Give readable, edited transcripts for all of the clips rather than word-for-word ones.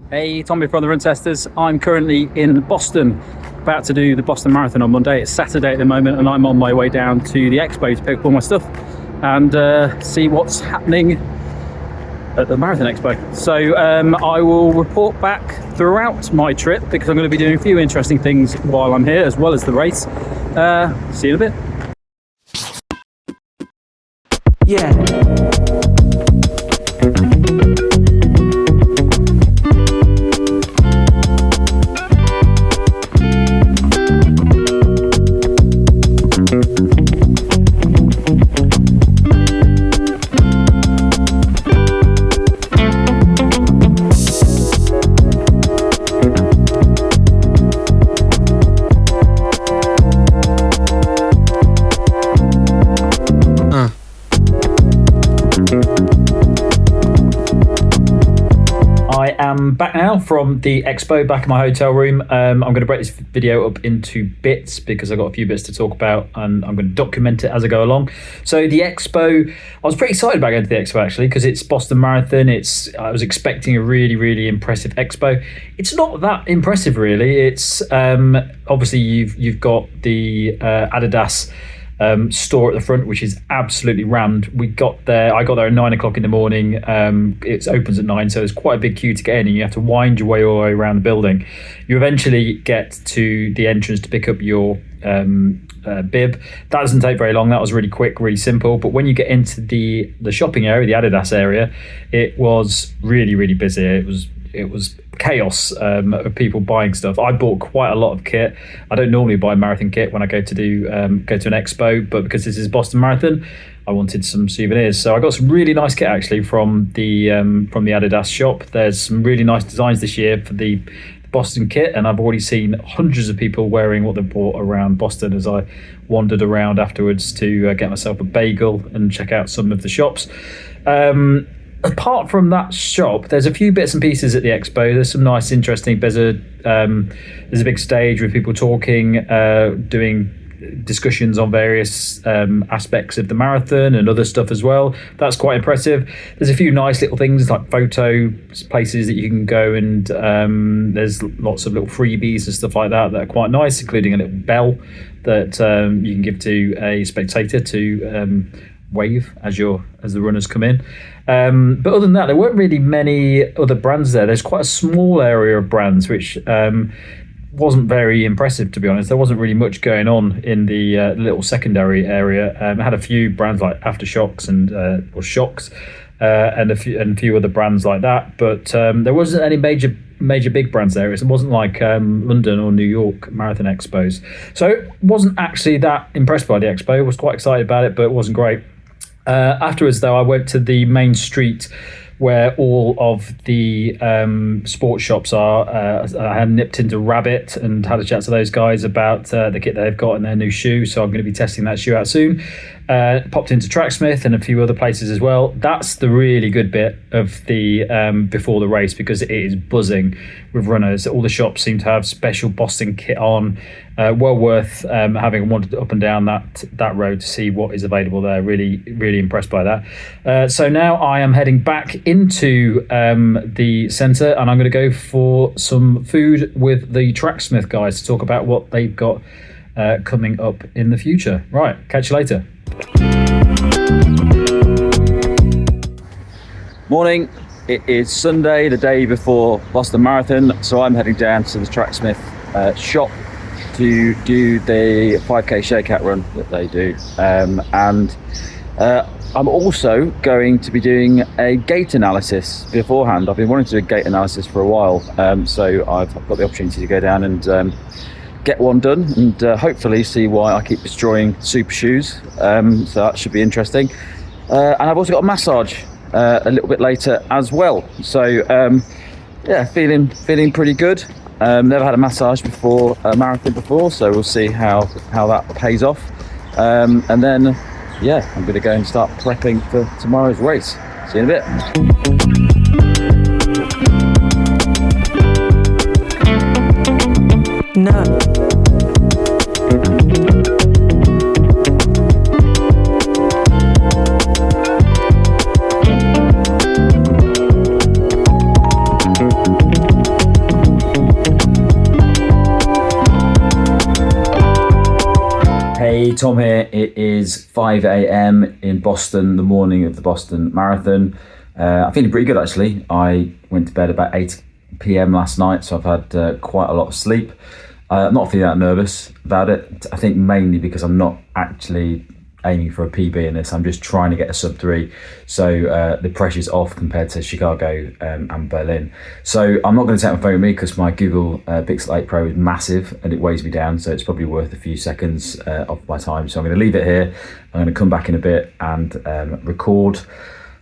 Hey, Tommy from the Run Testers. I'm currently in Boston, about to do the Boston Marathon on Monday. It's Saturday at the moment, and I'm on my way down to the Expo to pick up all my stuff and see what's happening at the Marathon Expo. So I will report back throughout my trip because I'm going to be doing a few interesting things while I'm here, as well as the race. See you in a bit. Yeah. I am back now from the Expo, back in my hotel room. I'm going to break this video up into bits because I've got a few bits to talk about and I'm going to document it as I go along. So the Expo, I was pretty excited about going to the Expo actually because it's Boston Marathon. I was expecting a really impressive Expo. It's not that impressive really. It's obviously you've got the Adidas store at the front, which is absolutely rammed. I got there at 9 o'clock in the morning. It opens at 9, so there's quite a big queue to get in, and you have to wind your way all the way around the building. You eventually get to the entrance to pick up your bib. That doesn't take very long. That was really quick, really simple. But when you get into the shopping area, the Adidas area, it was really busy. It was chaos of people buying stuff. I bought quite a lot of kit. I don't normally buy marathon kit when I go to an expo, but because this is Boston Marathon, I wanted some souvenirs. So I got some really nice kit actually from the Adidas shop. There's some really nice designs this year for the Boston kit, and I've already seen hundreds of people wearing what they bought around Boston as I wandered around afterwards to get myself a bagel and check out some of the shops. Apart from that shop, there's a few bits and pieces at the Expo. There's some nice, interesting. There's a big stage with people talking, doing discussions on various aspects of the marathon and other stuff as well. That's quite impressive. There's a few nice little things like photo places that you can go, and there's lots of little freebies and stuff like that are quite nice, including a little bell that you can give to a spectator to wave as the runners come in. But other than that, there weren't really many other brands there. There's quite a small area of brands, which wasn't very impressive, to be honest. There wasn't really much going on in the little secondary area. It had a few brands like Aftershocks or Shocks, and a few other brands like that. But there wasn't any major big brands there. It wasn't like London or New York Marathon Expos. So wasn't actually that impressed by the Expo. I was quite excited about it, but it wasn't great. Afterwards, though, I went to the main street where all of the sports shops are. I had nipped into Rabbit and had a chat to those guys about the kit they've got and their new shoe. So I'm going to be testing that shoe out soon. Popped into Tracksmith and a few other places as well. That's the really good bit of the before the race, because it is buzzing with runners. All the shops seem to have special Boston kit on. Well worth having wandered up and down that road to see what is available there. Really impressed by that. So now I am heading back into the centre, and I'm going to go for some food with the Tracksmith guys to talk about what they've got coming up in the future. Right, catch you later. Morning. It is Sunday, the day before Boston Marathon, so I'm heading down to the Tracksmith shop to do the 5k shakeout run that they do, and I'm also going to be doing a gait analysis beforehand. I've been wanting to do a gait analysis for a while, so I've got the opportunity to go down and get one done, and hopefully see why I keep destroying super shoes. So that should be interesting. And I've also got a massage a little bit later as well. So yeah, feeling pretty good. Never had a massage before a marathon before, so we'll see how that pays off. And then yeah, I'm gonna go and start prepping for tomorrow's race. See you in a bit. No. Hey, Tom here. It is 5 a.m. in Boston, the morning of the Boston Marathon. I'm feeling pretty good actually. I went to bed about 8 p.m. last night, so I've had quite a lot of sleep. I'm not feeling that nervous about it. I think mainly because I'm not actually aiming for a PB in this. I'm just trying to get a sub 3. So the pressure's off compared to Chicago and Berlin. So I'm not going to take my phone with me because my Google Pixel 8 Pro is massive and it weighs me down. So it's probably worth a few seconds of my time. So I'm going to leave it here. I'm going to come back in a bit and record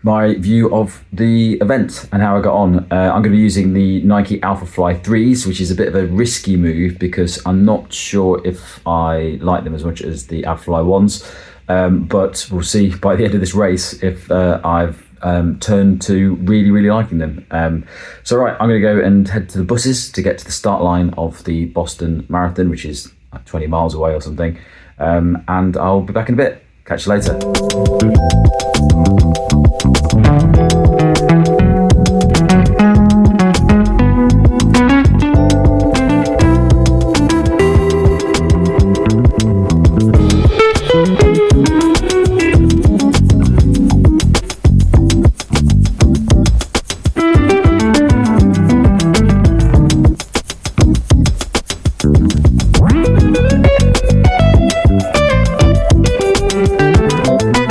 my view of the event and how I got on. I'm going to be using the Nike Alphafly 3s, which is a bit of a risky move because I'm not sure if I like them as much as the Alphafly ones. But we'll see by the end of this race if I've turned to really liking them. So right, I'm going to go and head to the buses to get to the start line of the Boston Marathon, which is like 20 miles away or something. And I'll be back in a bit. Catch you later.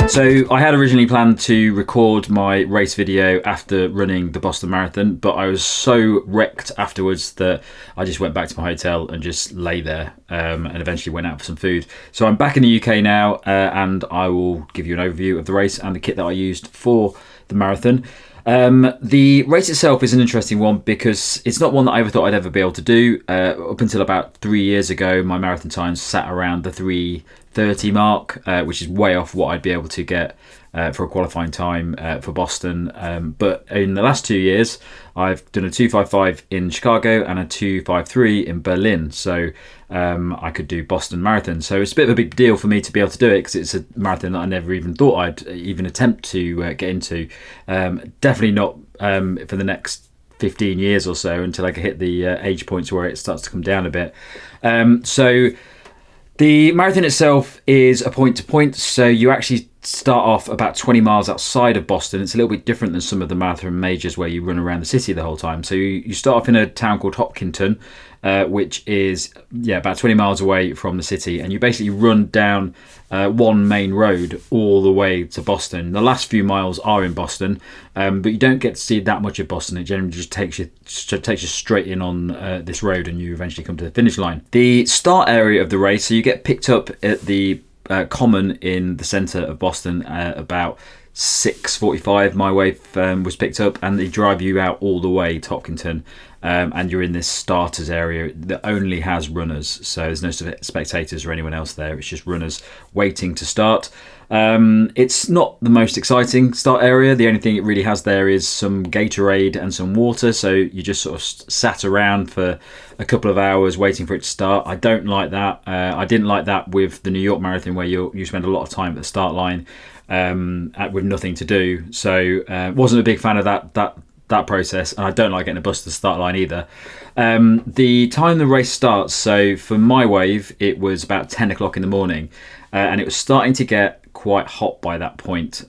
So I had originally planned to record my race video after running the Boston Marathon, but I was so wrecked afterwards that I just went back to my hotel and just lay there and eventually went out for some food. So I'm back in the UK now and I will give you an overview of the race and the kit that I used for the marathon. The race itself is an interesting one because it's not one that I ever thought I'd ever be able to do. Up until about 3 years ago, my marathon times sat around the 3:30 mark, which is way off what I'd be able to get for a qualifying time for Boston. But in the last 2 years, I've done a 2:55 in Chicago and a 2:53 in Berlin. So I could do Boston Marathon. So it's a bit of a big deal for me to be able to do it because it's a marathon that I never even thought I'd even attempt to get into. Definitely not for the next 15 years or so until I can hit the age points where it starts to come down a bit. So the marathon itself is a point-to-point, so you actually start off about 20 miles outside of Boston. It's a little bit different than some of the marathon majors where you run around the city the whole time. So you start off in a town called Hopkinton, which is about 20 miles away from the city, and you basically run down one main road all the way to Boston. The last few miles are in Boston, but you don't get to see that much of Boston. It generally just takes you straight in on this road, and you eventually come to the finish line. The start area of the race, so you get picked up at the Common in the centre of Boston about 6:45. My wave was picked up, and they drive you out all the way to Hopkinton, and you're in this starters area that only has runners, so there's no spectators or anyone else there. It's just runners waiting to start. It's not the most exciting start area. The only thing it really has there is some Gatorade and some water, so you just sort of sat around for a couple of hours waiting for it to start. I don't like that. I didn't like that with the New York Marathon where you spend a lot of time at the start line with nothing to do. So wasn't a big fan of that process, and I don't like getting a bus to the start line either. The time the race starts, so for my wave it was about 10 o'clock in the morning, and it was starting to get quite hot by that point.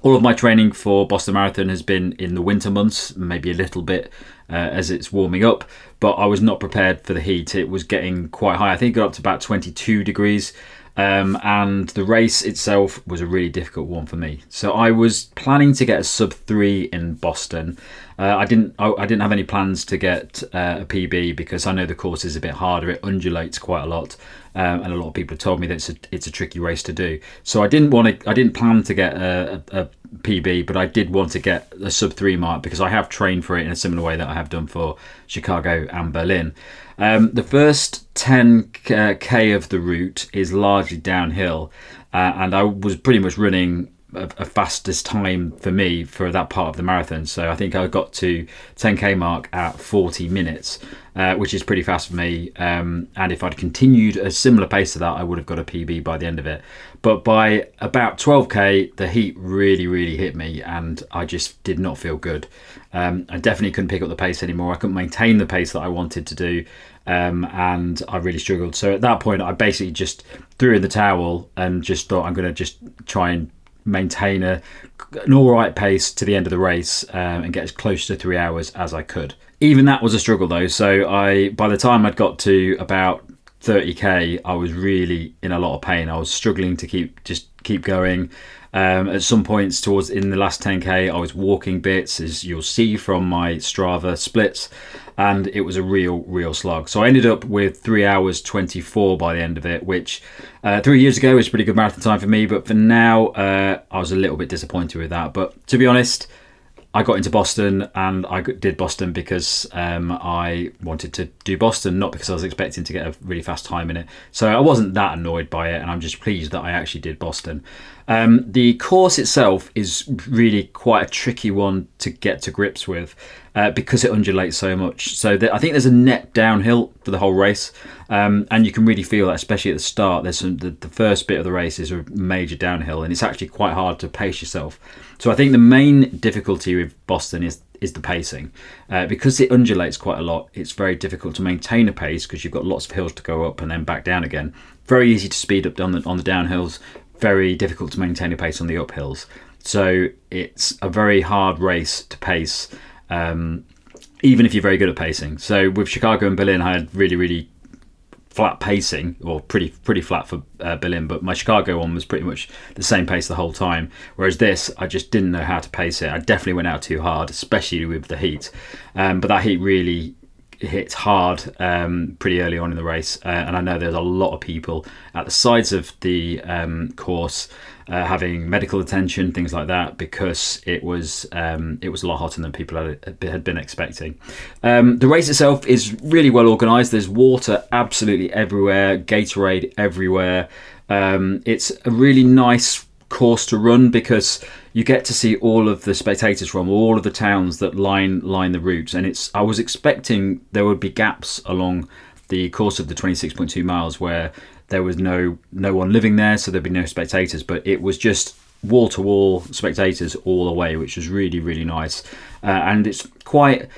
All of my training for Boston Marathon has been in the winter months, maybe a little bit as it's warming up, but I was not prepared for the heat. It was getting quite high. I think it got up to about 22 degrees. And the race itself was a really difficult one for me. So I was planning to get a sub 3 in Boston. I didn't have any plans to get a PB because I know the course is a bit harder. It undulates quite a lot, and a lot of people have told me that it's a tricky race to do. So I didn't plan to get a PB, but I did want to get a sub 3 mark because I have trained for it in a similar way that I have done for Chicago and Berlin. The first 10k of the route is largely downhill, and I was pretty much running a fastest time for me for that part of the marathon. So I think I got to 10k mark at 40 minutes, which is pretty fast for me. And if I'd continued a similar pace to that, I would have got a PB by the end of it. But by about 12k, the heat really hit me, and I just did not feel good. I definitely couldn't pick up the pace anymore. I couldn't maintain the pace that I wanted to do. And I really struggled. So at that point, I basically just threw in the towel and just thought I'm going to just try and maintain an all right pace to the end of the race, and get as close to 3 hours as I could. Even that was a struggle though. So by the time I'd got to about 30k, I was really in a lot of pain. I was struggling to keep going. At some points towards in the last 10k, I was walking bits, as you'll see from my Strava splits, and it was a real slog. So I ended up with 3 hours 24 by the end of it, which 3 years ago was pretty good marathon time for me, but for now I was a little bit disappointed with that. But to be honest, I got into Boston, and I did Boston because I wanted to do Boston, not because I was expecting to get a really fast time in it. So I wasn't that annoyed by it, and I'm just pleased that I actually did Boston. The course itself is really quite a tricky one to get to grips with, because it undulates so much. So I think there's a net downhill for the whole race, and you can really feel that, especially at the start. The first bit of the race is a major downhill, and it's actually quite hard to pace yourself. So I think the main difficulty with Boston is the pacing, because it undulates quite a lot. It's very difficult to maintain a pace because you've got lots of hills to go up and then back down again. Very easy to speed up on the downhills, very difficult to maintain a pace on the uphills. So it's a very hard race to pace, even if you're very good at pacing. So with Chicago and Berlin, I had really flat pacing, or pretty flat for Berlin, but my Chicago one was pretty much the same pace the whole time, whereas this, I just didn't know how to pace it. I definitely went out too hard, especially with the heat, but that heat really hit hard pretty early on in the race, and I know there's a lot of people at the sides of the course having medical attention, things like that, because it was a lot hotter than people had been expecting. The race itself is really well organised. There's water absolutely everywhere, Gatorade everywhere. It's a really nice course to run because you get to see all of the spectators from all of the towns that line the routes, and I was expecting there would be gaps along the course of the 26.2 miles where there was no one living there, so there'd be no spectators, but it was just wall-to-wall spectators all the way, which was really nice. And it's quite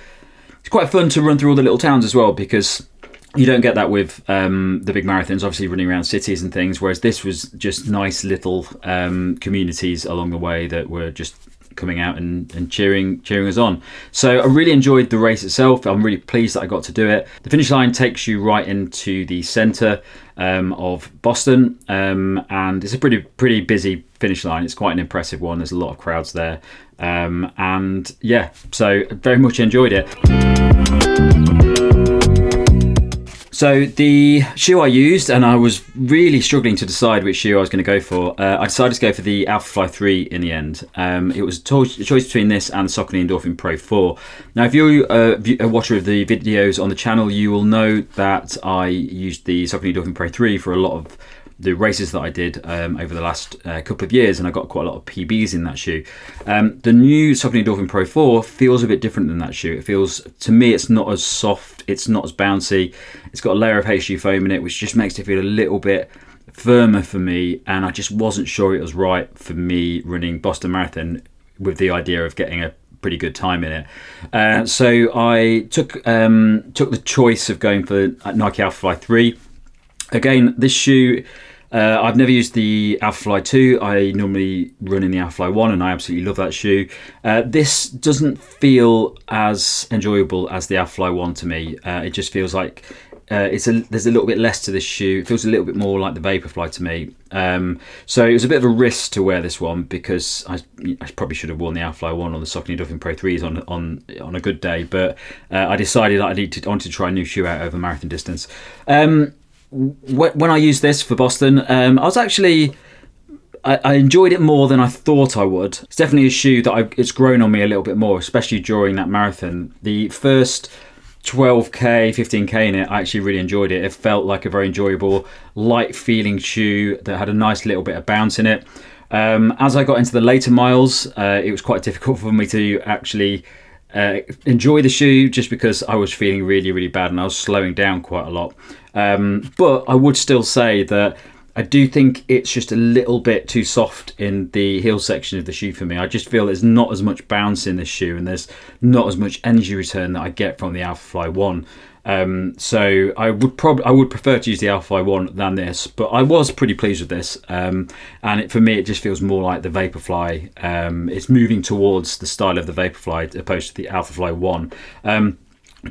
fun to run through all the little towns as well, because you don't get that with the big marathons, obviously running around cities and things, whereas this was just nice little communities along the way that were just coming out and cheering us on. So I really enjoyed the race itself. I'm really pleased that I got to do it. The finish line takes you right into the centre of Boston, and it's a pretty busy finish line. It's quite an impressive one. There's a lot of crowds there, and yeah, so very much enjoyed it. So the shoe I used, and I was really struggling to decide which shoe I was going to go for, I decided to go for the Alphafly 3 in the end. It was a choice between this and the Saucony Endorphin Pro 4. Now, if you're a watcher of the videos on the channel, you will know that I used the Saucony Endorphin Pro 3 for a lot of the races that I did over the last couple of years, and I got quite a lot of PBs in that shoe. The new Saucony Endorphin Pro 4 feels a bit different than that shoe. It feels, to me, it's not as soft, it's not as bouncy. It's got a layer of HG foam in it, which just makes it feel a little bit firmer for me, and I just wasn't sure it was right for me running Boston Marathon with the idea of getting a pretty good time in it. So I took the choice of going for Nike Alphafly 3. Again, this shoe, I've never used the Alphafly 2. I normally run in the Alphafly 1, and I absolutely love that shoe. This doesn't feel as enjoyable as the Alphafly 1 to me. It just feels like there's a little bit less to this shoe. It feels a little bit more like the Vaporfly to me. So it was a bit of a risk to wear this one, because I probably should have worn the Alphafly 1 or the Saucony Endorphin Pro 3s on a good day, but I decided that I wanted to try a new shoe out over marathon distance. When I used this for Boston, I enjoyed it more than I thought I would. It's definitely a shoe that it's grown on me a little bit more, especially during that marathon. The first 12k, 15k in it, I actually really enjoyed it. It felt like a very enjoyable, light feeling shoe that had a nice little bit of bounce in it. As I got into the later miles, it was quite difficult for me to actually enjoy the shoe, just because I was feeling really, really bad and I was slowing down quite a lot. But I would still say that I do think it's just a little bit too soft in the heel section of the shoe for me. I just feel there's not as much bounce in this shoe, and there's not as much energy return that I get from the Alphafly 1. So I would prefer to use the Alphafly 1 than this, but I was pretty pleased with this. And for me, it just feels more like the Vaporfly. It's moving towards the style of the Vaporfly opposed to the Alphafly 1.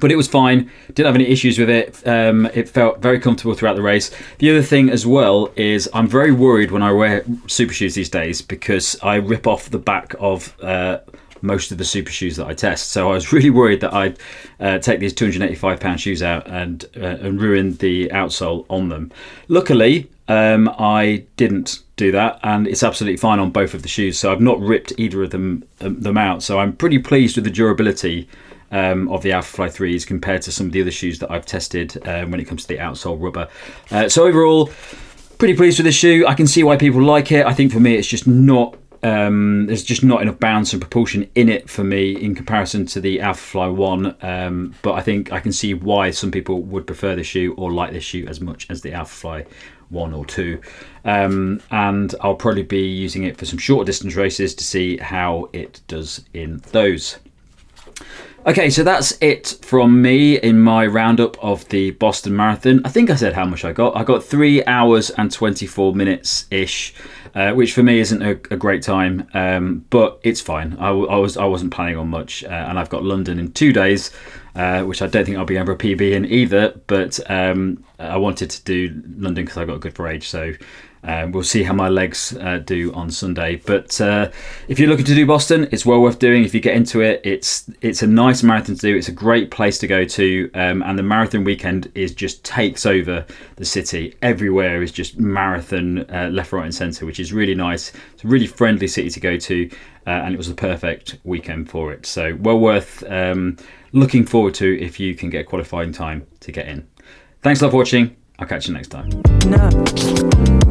But it was fine. Didn't have any issues with it. It felt very comfortable throughout the race. The other thing as well is I'm very worried when I wear super shoes these days, because I rip off the back of most of the super shoes that I test. So I was really worried that I'd take these £285 shoes out and ruin the outsole on them. Luckily, I didn't do that, and it's absolutely fine on both of the shoes. So I've not ripped either of them out. So I'm pretty pleased with the durability of the Alphafly 3s compared to some of the other shoes that I've tested when it comes to the outsole rubber. So overall, pretty pleased with this shoe. I can see why people like it. I think for me, it's just not there's just not enough bounce and propulsion in it for me in comparison to the Alphafly 1. But I think I can see why some people would prefer this shoe or like this shoe as much as the Alphafly 1 or 2. And I'll probably be using it for some shorter distance races to see how it does in those. Okay, so that's it from me in my roundup of the Boston Marathon. I think I said how much I got. I got 3 hours and 24 minutes-ish, which for me isn't a great time, but it's fine. I wasn't planning on much, and I've got London in 2 days, which I don't think I'll be over a PB in either, but I wanted to do London because I got a good for age, so we'll see how my legs do on Sunday. But if you're looking to do Boston, it's well worth doing. If you get into it, it's a nice marathon to do. It's a great place to go to, and the marathon weekend just takes over the city. Everywhere is just marathon left, right and centre, which is really nice. It's a really friendly city to go to, and it was the perfect weekend for it. So well worth looking forward to if you can get qualifying time to get in. Thanks a lot for watching. I'll catch you next time. No.